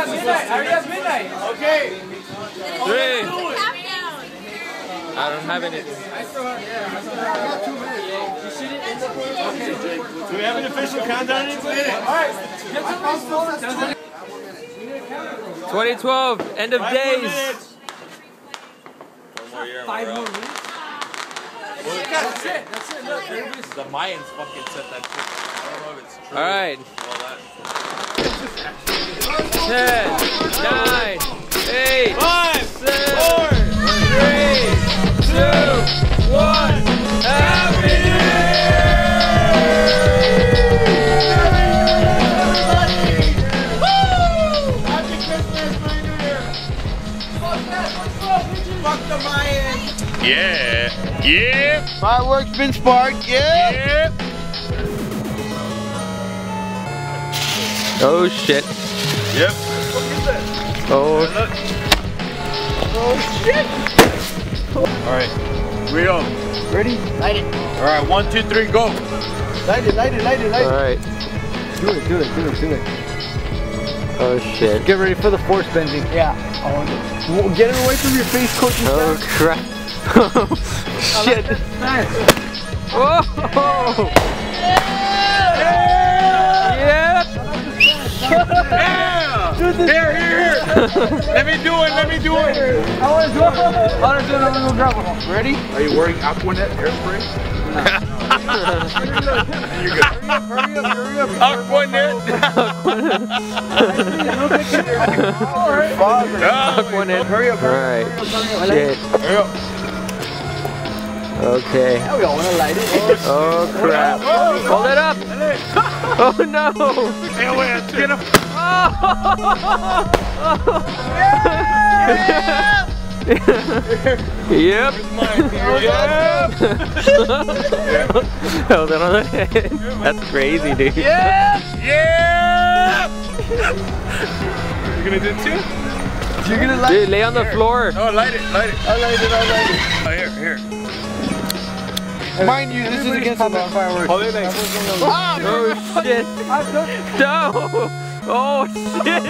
at midnight. Okay. 3. I don't have anything. Do we have an official countdown? Anybody? Alright. 2012, end of days. 5 more minutes? That's it. Look, The Mayans fucking said that shit. I don't know if it's true. Alright. All that. 10, 9, 8, 5, 7, 4, 3, 2, 1. Happy New Happy Christmas, my New Year! Fuck the Mayans! Yeah! Yeah! Fireworks been sparked, yeah! Yeah! Oh shit. Yep. Oh. Oh shit! Alright, we go. Ready? Light it. Alright, 1, 2, 3, go! Light it. Alright. Do it. Oh shit. Get ready for the force bending. Yeah. Oh, get it away from your face, Coach. Oh crap. Oh shit. Oh! Yeah! Yeah! Here! Let me do it! I want to do it. I'm gonna go grab one. Ready? Are you wearing Aquanet hairspray? You're good. Hurry up. Aquanet! Aquanet. Hurry up. Alright. Shit. Hurry up. Okay. We all want to light it. Oh crap. Hold it up! Oh no! Hey, wait, get him! Yep. Yep! Hold it on the head. That's crazy, dude. Yeah! You gonna do it too? You're gonna light Dude, lay on the floor. Oh, light it. I'll light it. Oh, here. Mind you, this is against the fireworks. Hold it like. Oh shit. No! Oh shit.